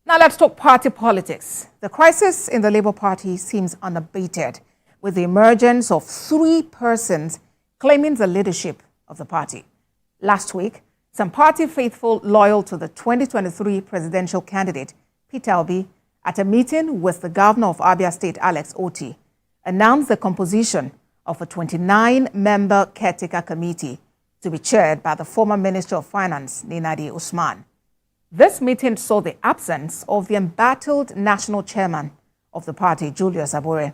Now let's talk party politics. The crisis in the Labour Party seems unabated, with the emergence of 3 persons claiming the leadership of the party. Last week, some party faithful loyal to the 2023 presidential candidate, Peter Obi, at a meeting with the governor of Abia State, Alex Otti, announced the composition of a 29-member caretaker committee to be chaired by the former Minister of Finance, Ninadi Usman. This meeting saw the absence of the embattled national chairman of the party, Julius Abure.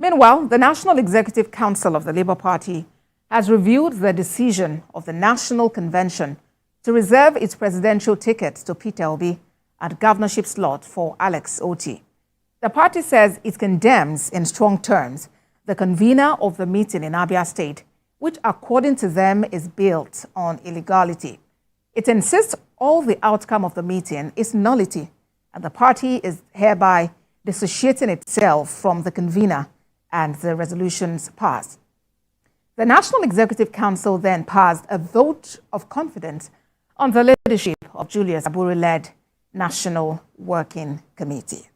Meanwhile, the National Executive Council of the Labour Party has reviewed the decision of the National Convention to reserve its presidential ticket to Peter Obi and governorship slot for Alex Otti. The party says it condemns in strong terms the convener of the meeting in Abia State, which according to them is built on illegality. It insists all the outcome of the meeting is nullity, and the party is hereby dissociating itself from the convener and the resolutions passed. The National Executive Council then passed a vote of confidence on the leadership of Julius Abure-led National Working Committee.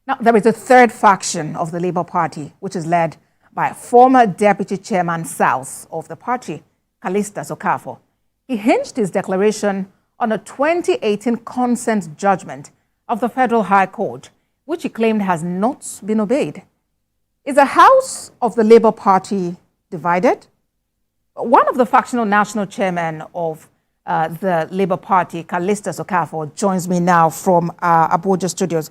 Now, there is a third faction of the Labour Party, which is led by former Deputy Chairman South of the party, Callistus Okafor. He hinged his declaration on a 2018 consent judgment of the Federal High Court, which he claimed has not been obeyed. Is the House of the Labour Party divided? One of the factional national chairmen of the Labour Party, Callistus Okafor, joins me now from Abuja Studios.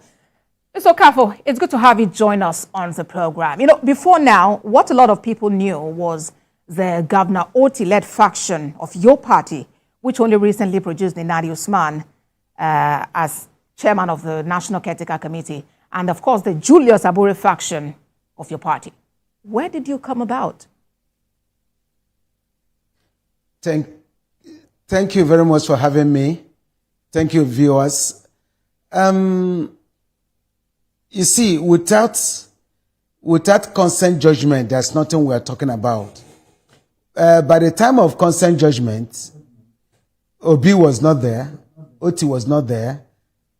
Mr. Okafor, it's good to have you join us on the program. You know, before now, what a lot of people knew was the Governor Otti-led faction of your party, which only recently produced Ninadi Usman as chairman of the National Caretaker Committee, and of course the Julius Abure faction of your party. Where did you come about? Thank you very much for having me. Thank you, viewers. You see, without consent judgment, there's nothing we're talking about. By the time of consent judgment, Obi was not there, Otti was not there.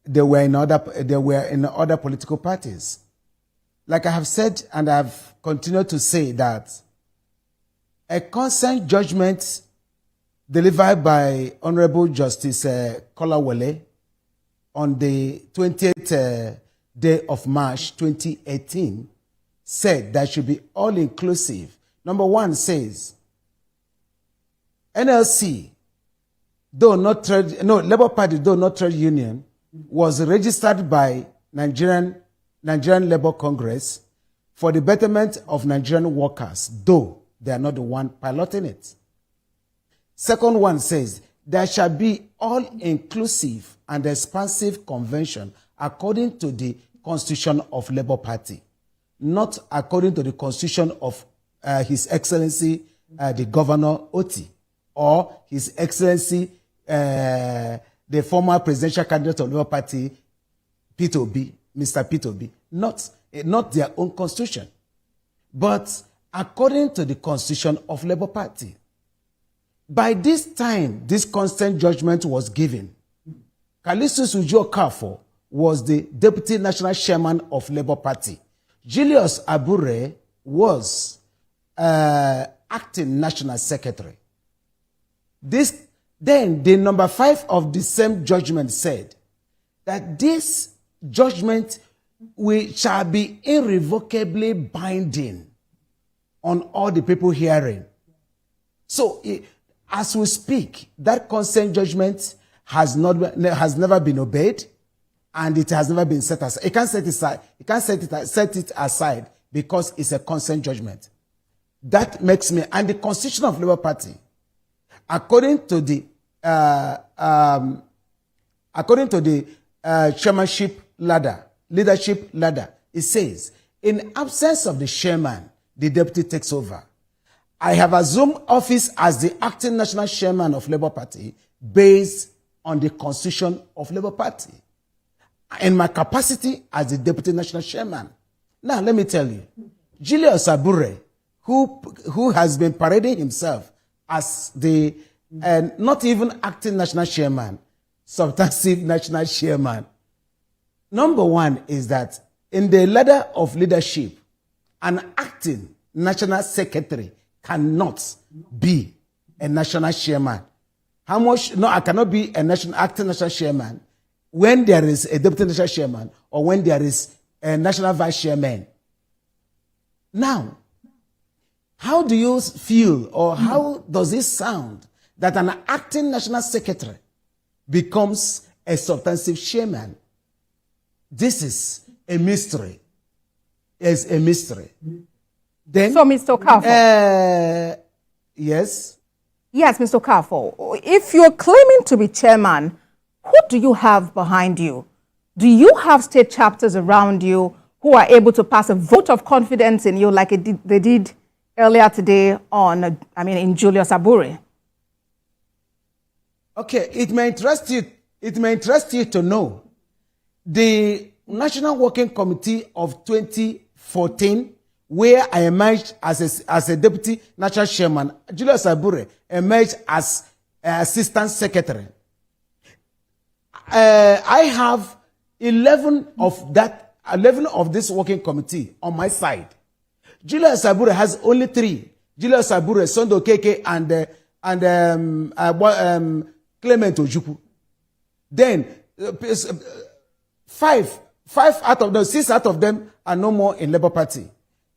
They were in other political parties. Like I have said, and I've continued to say, that a consent judgment delivered by Honorable Justice Kolawole on the 20th day of March 2018 said that should be all-inclusive. Number 1 says, NLC, Labour Party, though not trade union, was registered by Nigerian Labour Congress for the betterment of Nigerian workers, though they are not the one piloting it. Second one says, there shall be all-inclusive and expansive convention according to the Constitution of Labour Party, not according to the Constitution of His Excellency the Governor Otti, or His Excellency the former presidential candidate of the Labour Party, Peter Obi, Mr. Peter Obi, not their own constitution, but according to the Constitution of Labour Party. By this time, this consent judgment was given. Callistus Okafor was the Deputy National Chairman of Labour Party. Julius Abure was Acting National Secretary. Then the number 5 of the same judgment said that this judgment shall be irrevocably binding on all the people hearing. So, as we speak, that consent judgment has never been obeyed, and it has never been set aside. It can't set it aside. It can't set it aside because it's a consent judgment. That makes me, and the Constitution of Labour Party, according to the chairmanship leadership ladder, it says, in absence of the chairman, the deputy takes over. I have assumed office as the acting national chairman of Labour Party based on the Constitution of Labour Party, in my capacity as the deputy national chairman. Now, let me tell you, Julius Abure, who has been parading himself as the and not even acting national chairman, substantive national chairman. Number one is that in the ladder of leadership, an acting national secretary cannot be a national chairman. How much? No, I cannot be a acting national chairman when there is a deputy national chairman or when there is a national vice chairman. Now, how do you feel or how does it sound that an acting national secretary becomes a substantive chairman? This is a mystery. It's a mystery. Then, so, Mr. Okafor. Yes? Yes, Mr. Okafor. If you're claiming to be chairman, who do you have behind you? Do you have state chapters around you who are able to pass a vote of confidence in you like they did earlier today in Julius Abure? Okay, it may interest you to know the National Working Committee of 2014, where I emerged as a deputy national chairman. Julius Abure emerged as assistant secretary. I have 11 of this working committee on my side. Julius Abure has only 3. Julius Abure, Sondo Keke, and Clement Ojukwu. Then 6 out of them are no more in Labour Party.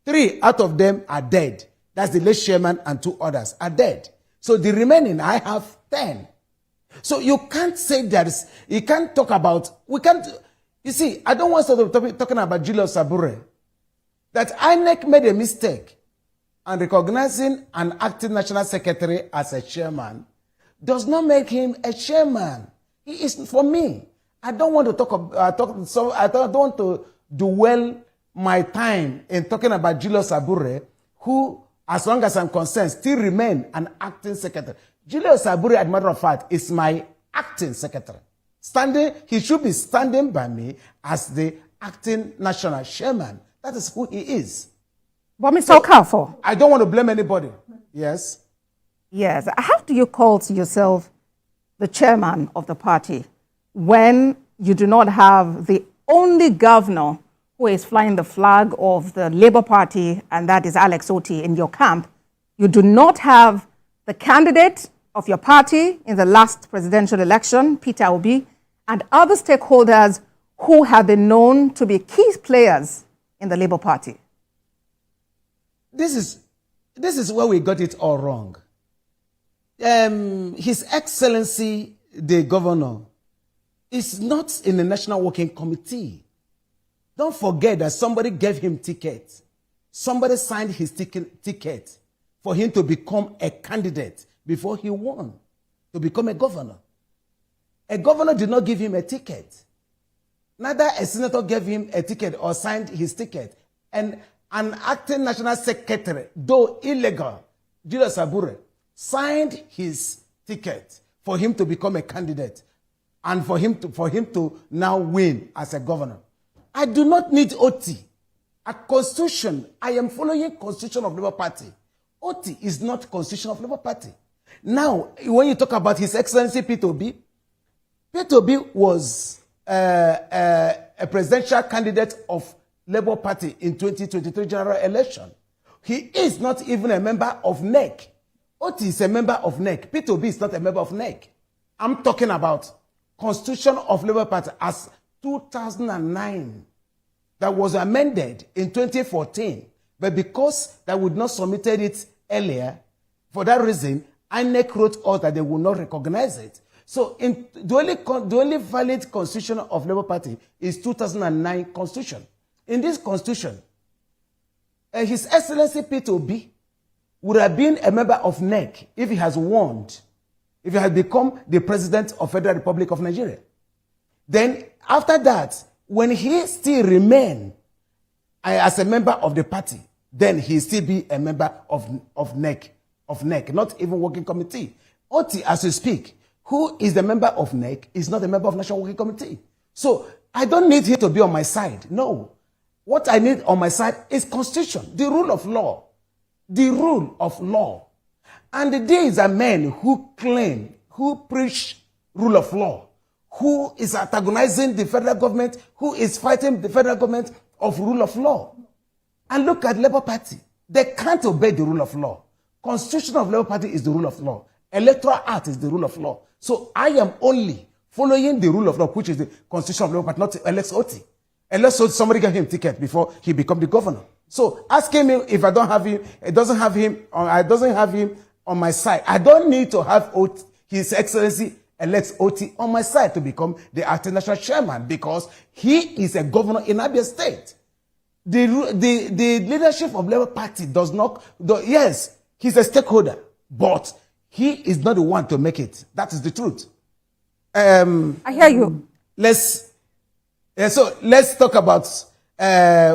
3 out of them are dead. That's the late chairman and 2 others are dead. So the remaining, I have 10. So you can't say you can't talk about, you see, I don't want to start talking about Julius Abure. That INEC made a mistake and recognizing an acting national secretary as a chairman does not make him a chairman. He is, for me, I don't want to I don't want to dwell my time in talking about Julius Abure, who, as long as I'm concerned, still remain an acting secretary. Julius Abure, as a matter of fact, is my acting secretary. He should be standing by me as the acting national chairman. That is who he is. But Mr. Okafor, I don't want to blame anybody. Yes? Yes. How do you call yourself the chairman of the party when you do not have the only governor who is flying the flag of the Labour Party, and that is Alex Otti, in your camp? You do not have the candidate of your party in the last presidential election, Peter Obi, and other stakeholders who have been known to be key players in the Labour Party. This is where we got it all wrong. His Excellency, the governor, is not in the National Working Committee. Don't forget that somebody gave him ticket. Somebody signed his ticket for him to become a candidate before he won, to become a governor. A governor did not give him a ticket. Neither a senator gave him a ticket or signed his ticket. And an acting national secretary, though illegal, Julius Abure, signed his ticket for him to become a candidate and for him to now win as a governor. I do not need Otti. A constitution, I am following constitution of Labour Party. Otti is not constitution of Labour Party. Now, when you talk about His Excellency Peter Obi was a presidential candidate of Labour Party in 2023 general election. He is not even a member of NEC. Otti is a member of NEC. Peter Obi is not a member of NEC. I'm talking about Constitution of Labour Party as 2009 that was amended in 2014. But because they would not submitted it earlier, for that reason, INEC wrote out that they would not recognize it. So the only valid constitution of Labour Party is 2009 constitution. In this constitution, His Excellency Peter Obi would have been a member of NEC if he has won, if he had become the president of Federal Republic of Nigeria. Then after that, when he still remain as a member of the party, then he still be a member of NEC, not even working committee. Otti, as we speak, who is the member of NEC, is not a member of National Working Committee. So I don't need him to be on my side. No. What I need on my side is constitution, the rule of law. The rule of law. And these are men who claim, who preach rule of law, who is antagonizing the federal government, who is fighting the federal government of rule of law. And look at Labour Party. They can't obey the rule of law. Constitution of Labour Party is the rule of law. Electoral Act is the rule of law. So I am only following the rule of law, which is the Constitution of Labour Party, not Alex Otti. Unless somebody gave him ticket before he become the governor. So asking me if I don't have him, it doesn't have him on my side. I don't need to have His Excellency Alex Otti on my side to become the acting national chairman, because he is a governor in Abia State. The leadership of Labour Party does not, yes, he's a stakeholder, but he is not the one to make it. That is the truth. I hear you. Let's talk about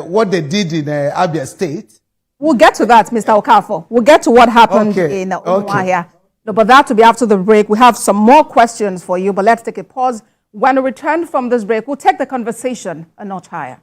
what they did in Abia State. We'll get to that, Mr. Okafor. We'll get to what happened in Umuahia. No, but that will be after the break. We have some more questions for you, but let's take a pause. When we return from this break, we'll take the conversation a notch higher.